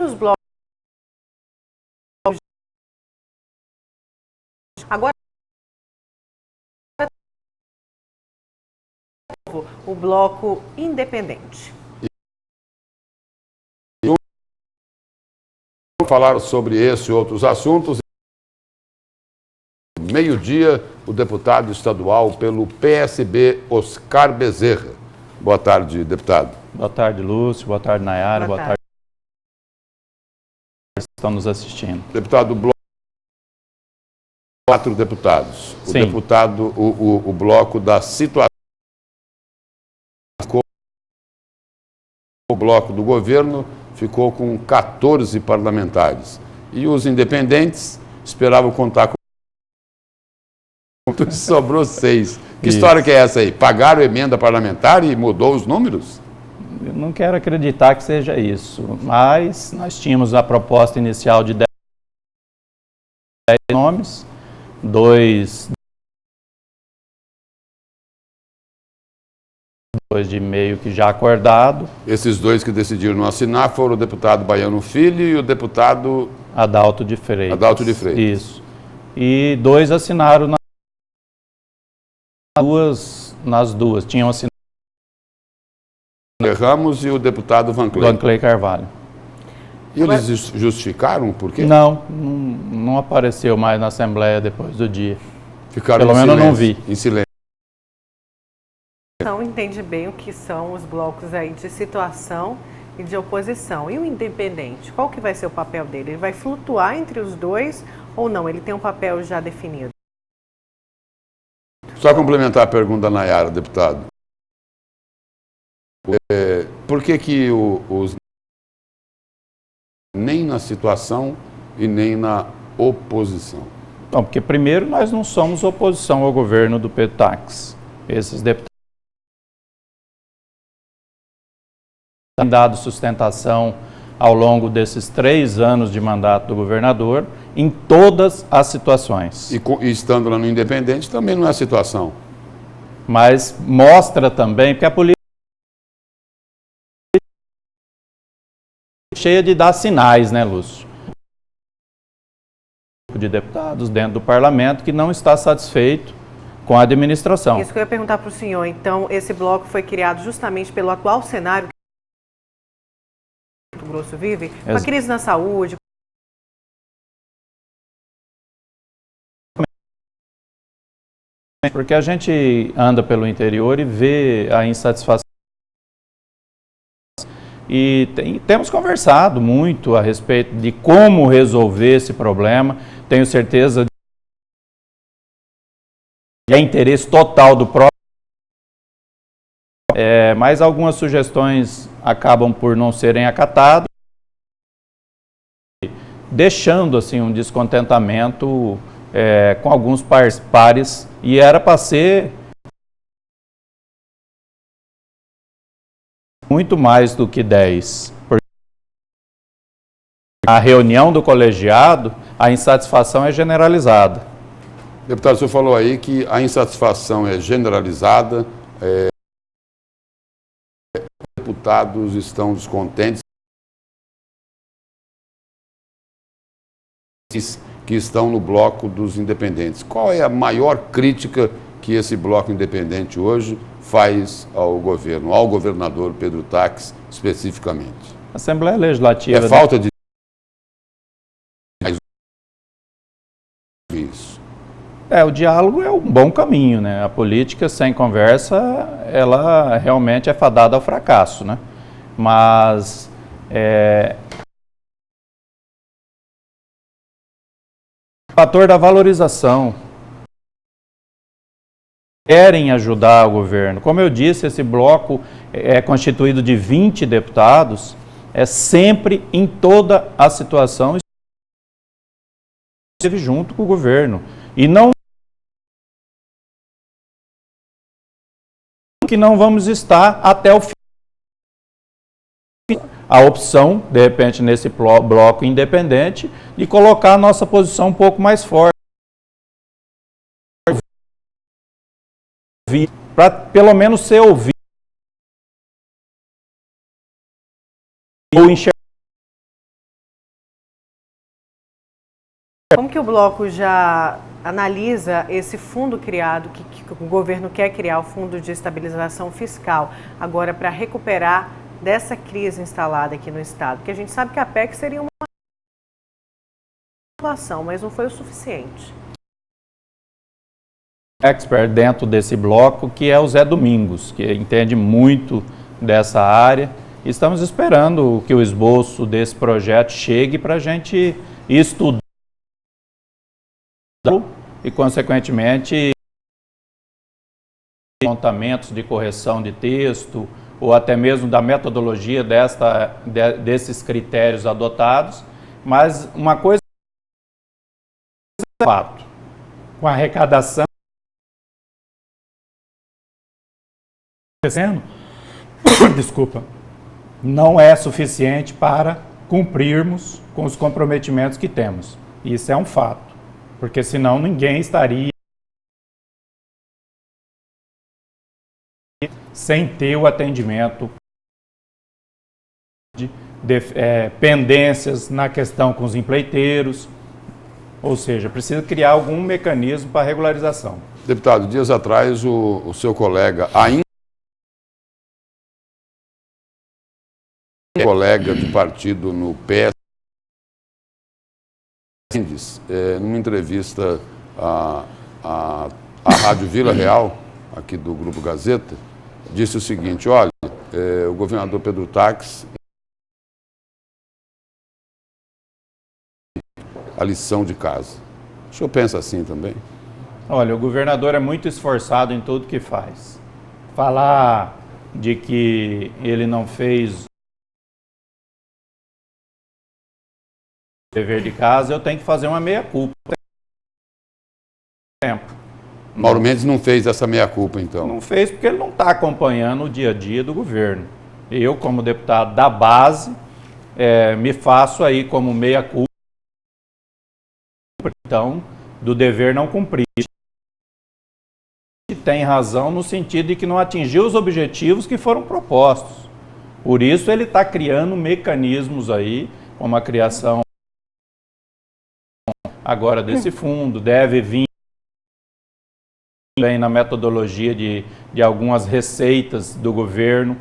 os blocos. Agora, o bloco independente. Falar sobre esse e outros assuntos. Meio-dia, o deputado estadual pelo PSB, Oscar Bezerra. Boa tarde, deputado. Boa tarde, Lúcio. Boa tarde, Nayara. Boa tarde. Estão nos assistindo. Deputado, bloco 4 deputados. O Sim. Deputado, o bloco da situação. O bloco do governo ficou com 14 parlamentares. E os independentes esperavam contar com. Sobrou 6. Que história que é essa aí? Pagaram emenda parlamentar e mudou os números? Eu não quero acreditar que seja isso, mas nós tínhamos a proposta inicial de 10 nomes, 2 de meio que já acordado. Esses 2 que decidiram não assinar foram o deputado Baiano Filho e o deputado Adalto de Freitas. Adalto de Freitas. Isso. E 2 assinaram nas duas. Tinham assinado Ramos e o deputado Van Clay Carvalho. E eles justificaram por quê? Não apareceu mais na Assembleia depois do dia. Ficaram Pelo menos não vi. Em silêncio. Então, entende bem o que são os blocos aí de situação e de oposição. E o independente, qual que vai ser o papel dele? Ele vai flutuar entre os dois ou não? Ele tem um papel já definido? Só complementar a pergunta da Nayara, deputado. Por que os nem na situação e nem na oposição? Bom, porque primeiro nós não somos oposição ao governo do Petax. Esses deputados têm dado sustentação ao longo desses 3 anos de mandato do governador em todas as situações. E estando lá no Independente também não é a situação. Mas mostra também que a política é cheia de dar sinais, né, Lúcio? De deputados dentro do parlamento que não está satisfeito com a administração. Isso que eu ia perguntar para o senhor. Então, esse bloco foi criado justamente pelo atual cenário que o Mato Grosso vive, com a crise na saúde. Porque a gente anda pelo interior e vê a insatisfação. E temos conversado muito a respeito de como resolver esse problema. Tenho certeza que é interesse total do próprio. Mas algumas sugestões acabam por não serem acatadas, deixando assim um descontentamento com alguns pares, e era para ser muito mais do que 10. Porque a reunião do colegiado, a insatisfação é generalizada. Deputado, o senhor falou aí que a insatisfação é generalizada, deputados estão descontentes, que estão no bloco dos independentes. Qual é a maior crítica que esse bloco independente hoje faz ao governo, ao governador Pedro Taques especificamente? A Assembleia Legislativa... É falta de... Isso. O diálogo é um bom caminho, né? A política sem conversa, ela realmente é fadada ao fracasso, né? Mas... o fator da valorização. Querem ajudar o governo. Como eu disse, esse bloco é constituído de 20 deputados, sempre em toda a situação esteve junto com o governo. E não que não vamos estar até o fim. A opção, de repente, nesse bloco independente, de colocar a nossa posição um pouco mais forte. Para pelo menos ser ouvido ou enxergar Como que o bloco já analisa esse fundo criado, que o governo quer criar, o Fundo de Estabilização Fiscal, agora para recuperar dessa crise instalada aqui no Estado? Porque a gente sabe que a PEC seria uma atuação, mas não foi o suficiente. Expert dentro desse bloco, que é o Zé Domingos, que entende muito dessa área. Estamos esperando que o esboço desse projeto chegue para a gente estudar e, consequentemente, montamentos de correção de texto ou até mesmo da metodologia desses critérios adotados. Mas uma coisa é fato, com a arrecadação acontecendo, desculpa, não é suficiente para cumprirmos com os comprometimentos que temos. Isso é um fato, porque senão ninguém estaria sem ter o atendimento de pendências na questão com os empreiteiros, ou seja, precisa criar algum mecanismo para regularização. Deputado, dias atrás o seu colega, ainda colega de partido no PS, numa entrevista à Rádio Vila Real, aqui do Grupo Gazeta, disse o seguinte: olha, o governador Pedro Taques, a lição de casa. O senhor pensa assim também? Olha, o governador é muito esforçado em tudo que faz. Falar de que ele não fez dever de casa, eu tenho que fazer uma meia-culpa. Mauro Mendes não fez essa meia-culpa, então? Não fez porque ele não está acompanhando o dia a dia do governo. Eu, como deputado da base, me faço aí como meia-culpa, então, do dever não cumprido. Tem razão no sentido de que não atingiu os objetivos que foram propostos. Por isso ele está criando mecanismos aí, como a criação agora desse fundo, deve vir bem na metodologia de algumas receitas do governo.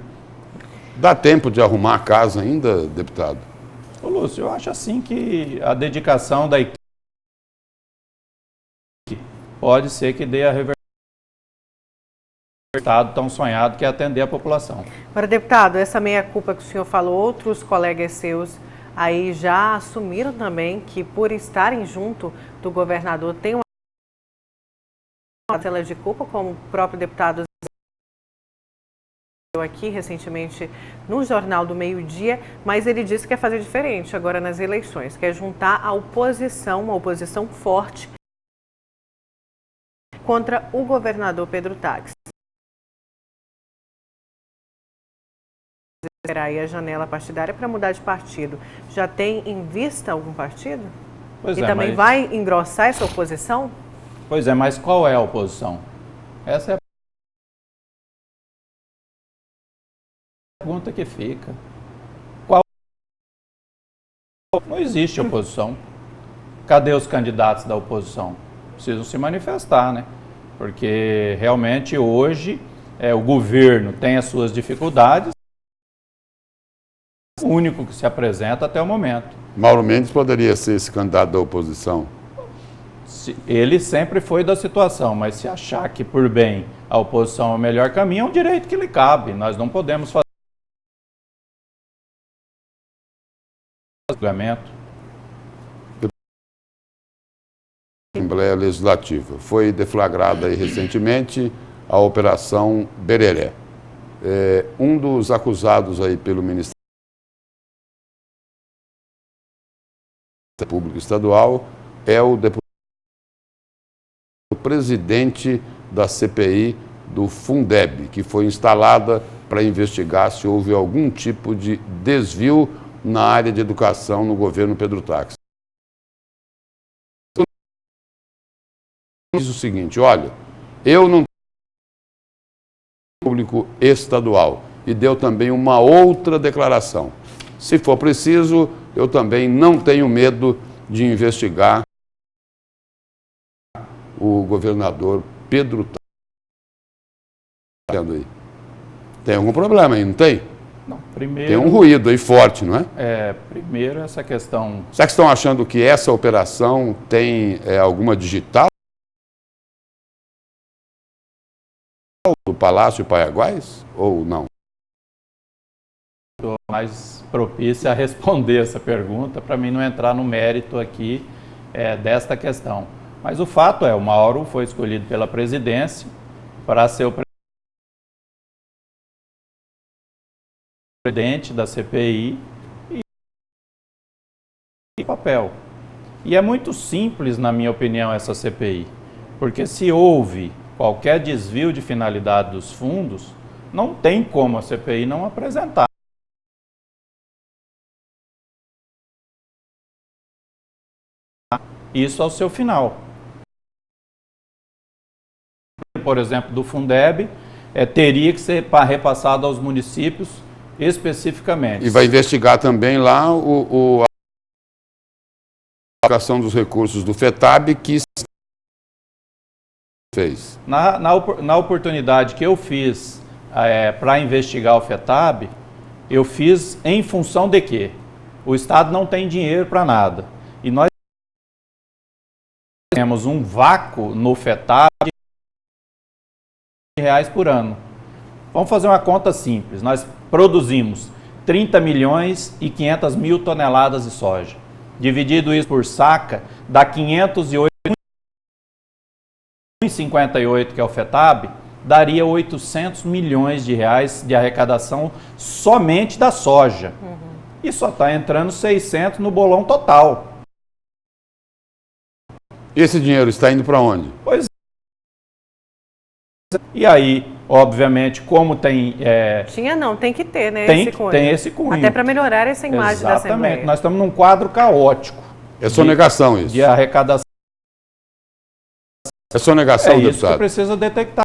Dá tempo de arrumar a casa ainda, deputado? Ô Lúcio, eu acho assim que a dedicação da equipe pode ser que dê a resultado tão sonhado, que é atender a população. Agora, deputado, essa meia-culpa que o senhor falou, outros colegas seus aí já assumiram também que, por estarem junto do governador, tem uma parcela de culpa, como o próprio deputado aqui recentemente no Jornal do Meio-Dia, mas ele disse que quer fazer diferente agora nas eleições, quer juntar a oposição, uma oposição forte contra o governador Pedro Taques. Será aí a janela partidária para mudar de partido. Já tem em vista algum partido? Pois e também vai engrossar essa oposição? Pois é, mas qual é a oposição? Essa é a pergunta que fica. Não existe oposição. Cadê os candidatos da oposição? Precisam se manifestar, né? Porque realmente hoje o governo tem as suas dificuldades. O único que se apresenta até o momento. Mauro Mendes poderia ser esse candidato da oposição? Ele sempre foi da situação, mas se achar que por bem a oposição é o melhor caminho, é um direito que lhe cabe. Nós não podemos fazer julgamento. Assembleia Legislativa. Foi deflagrada aí recentemente a Operação Bereré. Um dos acusados aí pelo Ministério Público Estadual é o deputado presidente da CPI do Fundeb, que foi instalada para investigar se houve algum tipo de desvio na área de educação no governo Pedro Taques. Diz o seguinte: olha, eu não tenho público estadual, e deu também uma outra declaração. Se for preciso, eu também não tenho medo de investigar o governador Pedro Taques aí? Tem algum problema aí, não tem? Não, primeiro, tem um ruído aí forte, não é? Primeiro essa questão... Será que estão achando que essa operação tem alguma digital do Palácio Paiaguás ou não? Estou mais propícia a responder essa pergunta, para mim não entrar no mérito aqui desta questão. Mas o fato é, o Mauro foi escolhido pela presidência para ser o presidente da CPI e papel. E é muito simples, na minha opinião, essa CPI, porque se houve qualquer desvio de finalidade dos fundos, não tem como a CPI não apresentar isso ao seu final. Por exemplo, do Fundeb, teria que ser repassado aos municípios especificamente. E vai investigar também lá a aplicação dos recursos do FETAB que fez. Na oportunidade que eu fiz para investigar o FETAB, eu fiz em função de quê? O Estado não tem dinheiro para nada. E nós temos um vácuo no FETAB de R$ por ano. Vamos fazer uma conta simples. Nós produzimos 30 milhões e 500 mil toneladas de soja. Dividido isso por saca, dá 508,58, que é o FETAB, daria 800 milhões de reais de arrecadação somente da soja. E só está entrando 600 no bolão total. Esse dinheiro está indo para onde? Pois é. E aí, obviamente, como tem... tem que ter, né? Tem esse cunho. Até para melhorar essa imagem da Assembleia. Exatamente. Nós estamos num quadro caótico. É sonegação isso. De arrecadação. É sonegação, deputado. Isso que precisa detectar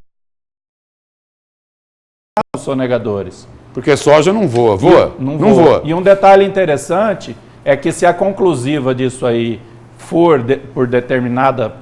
os sonegadores. Porque soja não voa. Voa? Não voa. E um detalhe interessante é que se a conclusiva disso aí for por determinada